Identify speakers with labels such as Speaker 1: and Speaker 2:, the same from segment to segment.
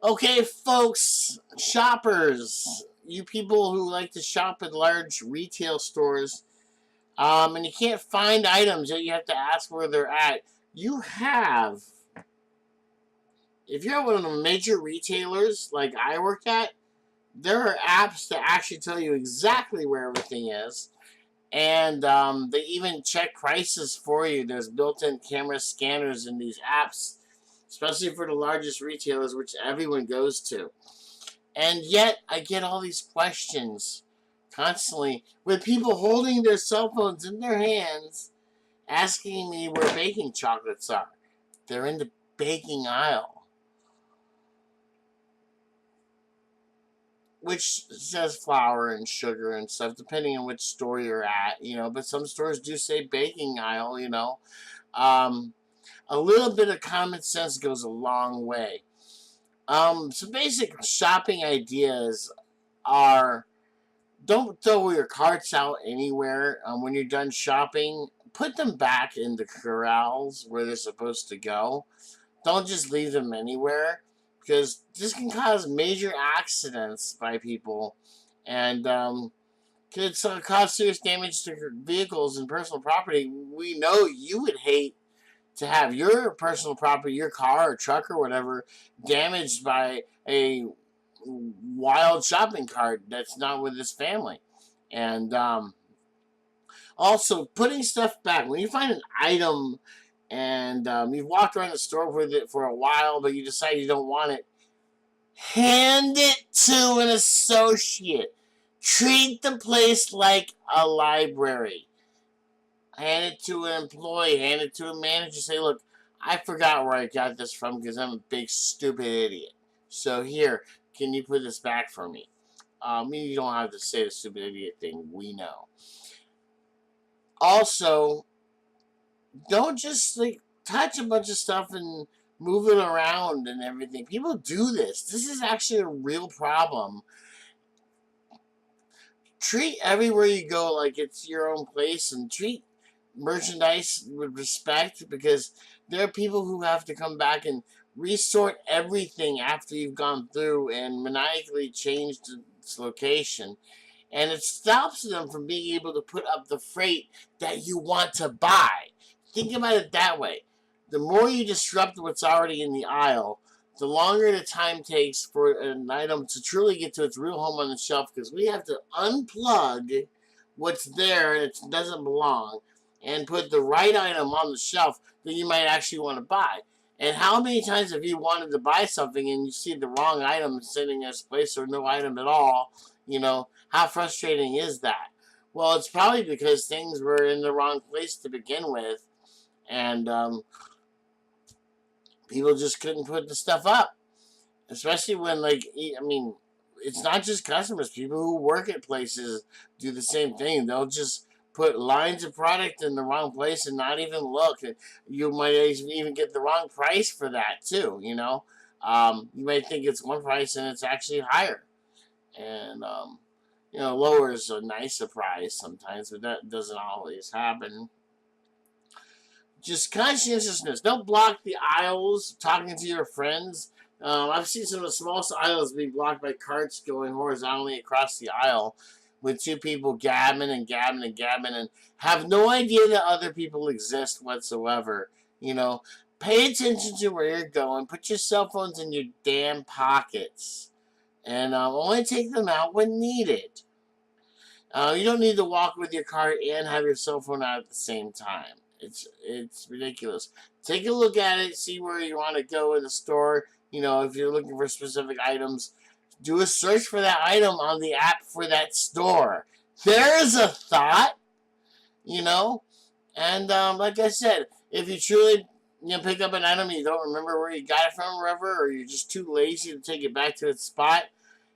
Speaker 1: Okay, folks, shoppers, you people who like to shop at large retail stores, and you can't find items that you have to ask where they're at. You have, if you're one of the major retailers like I work at, there are apps that actually tell you exactly where everything is. And they even check prices for you. There's built-in camera scanners in these apps, especially for the largest retailers, which everyone goes to. And yet, I get all these questions constantly with people holding their cell phones in their hands, asking me where baking chocolates are. They're in the baking aisle, which says flour and sugar and stuff, depending on which store you're at, But some stores do say baking aisle. Um, a little bit of common sense goes a long way. Some basic shopping ideas are: don't throw your carts out anywhere when you're done shopping. Put them back in the corrals where they're supposed to go. Don't just leave them anywhere, because this can cause major accidents by people, and could cause serious damage to vehicles and personal property. We know you would hate to have your personal property, your car or truck or whatever, damaged by a wild shopping cart that's not with his family. And also, putting stuff back. When you find an item and you've walked around the store with it for a while, but you decide you don't want it, hand it to an associate. Treat the place like a library. Hand it to an employee, hand it to a manager. Say, look, I forgot where I got this from because I'm a big stupid idiot. So here, can you put this back for me? You don't have to say the stupid idiot thing. We know. Also, don't just touch a bunch of stuff and move it around and everything. People do this. This is actually a real problem. Treat everywhere you go like it's your own place, and treat merchandise with respect, because there are people who have to come back and resort everything after you've gone through and maniacally changed its location. And it stops them from being able to put up the freight that you want to buy. Think about it that way. The more you disrupt what's already in the aisle, the longer the time takes for an item to truly get to its real home on the shelf, because we have to unplug what's there and it doesn't belong and put the right item on the shelf that you might actually want to buy. And how many times have you wanted to buy something and you see the wrong item sitting in its place, or no item at all? How frustrating is that? Well, it's probably because things were in the wrong place to begin with, and people just couldn't put the stuff up. Especially when, it's not just customers. People who work at places do the same thing. They'll just put lines of product in the wrong place and not even look. You might even get the wrong price for that too. You might think it's one price and it's actually higher. And lower is a nice surprise sometimes, but that doesn't always happen. Just conscientiousness. Don't block the aisles talking to your friends. I've seen some of the smallest aisles being blocked by carts going horizontally across the aisle, with two people gabbing and gabbing and gabbing, and have no idea that other people exist whatsoever. Pay attention to where you're going. Put your cell phones in your damn pockets, and only take them out when needed. You don't need to walk with your cart and have your cell phone out at the same time. It's ridiculous. Take a look at it, see where you want to go in the store. If you're looking for specific items, do a search for that item on the app for that store. There's a thought, And like I said, if you truly pick up an item and you don't remember where you got it from, or whatever, or you're just too lazy to take it back to its spot,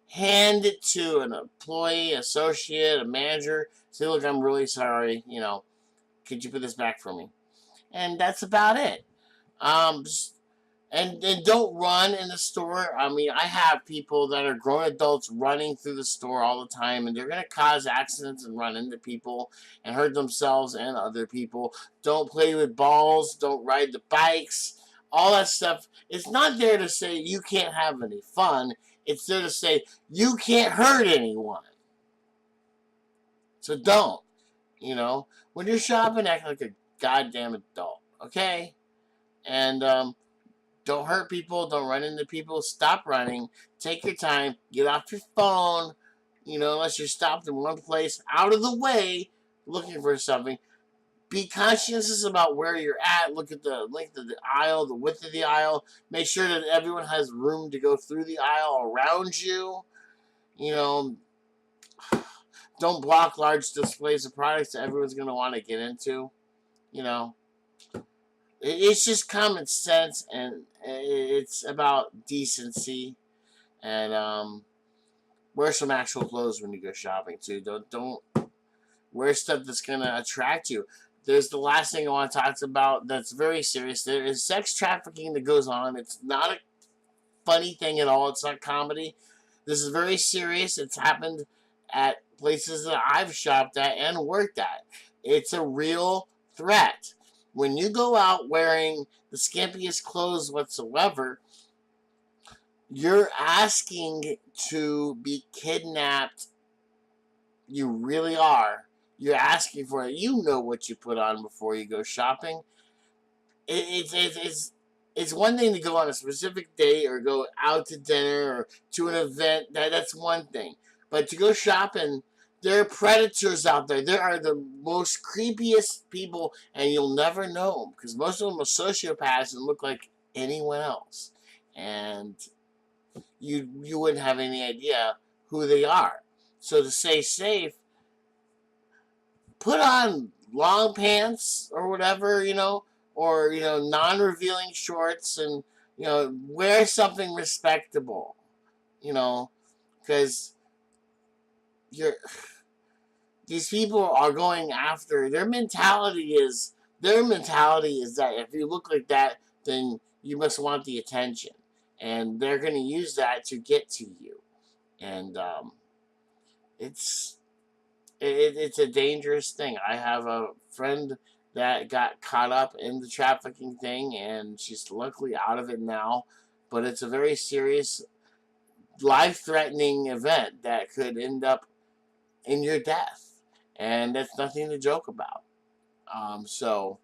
Speaker 1: hand it to an employee, associate, a manager. Say, look, I'm really sorry. Could you put this back for me? And that's about it. And don't run in the store. I have people that are grown adults running through the store all the time, and they're going to cause accidents and run into people and hurt themselves and other people. Don't play with balls. Don't ride the bikes. all that stuff. It's not there to say you can't have any fun. It's there to say you can't hurt anyone. So don't. You know, when you're shopping, act like a goddamn adult, okay? And don't hurt people. Don't run into people. Stop running. Take your time. Get off your phone. You know, unless you're stopped in one place, out of the way, looking for something. Be conscientious about where you're at. Look at the length of the aisle, the width of the aisle. Make sure that everyone has room to go through the aisle around you. You know, don't block large displays of products that everyone's going to want to get into. You know, it's just common sense, and it's about decency. And wear some actual clothes when you go shopping too. Don't wear stuff that's gonna attract you. There's the last thing I want to talk about that's very serious. There is sex trafficking that goes on. It's not a funny thing at all. It's not comedy. This is very serious. It's happened at places that I've shopped at and worked at. It's a real threat. When you go out wearing the skimpiest clothes whatsoever, you're asking to be kidnapped. You really are. You're asking for it. You know what you put on before you go shopping. It's one thing to go on a specific date or go out to dinner or to an event. That's one thing. But to go shopping, there are predators out there. There are the most creepiest people, and you'll never know them because most of them are sociopaths and look like anyone else. And you wouldn't have any idea who they are. So to stay safe, put on long pants or whatever, or non-revealing shorts, and wear something respectable, because you're these people are going after their mentality is that if you look like that, then you must want the attention, and they're going to use that to get to you, and it's a dangerous thing. I have a friend that got caught up in the trafficking thing, and she's luckily out of it now, but it's a very serious, life-threatening event that could end up in your death, and that's nothing to joke about. So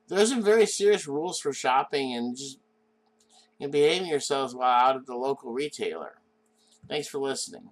Speaker 1: there's some very serious rules for shopping and just behaving yourselves while out at the local retailer. Thanks for listening.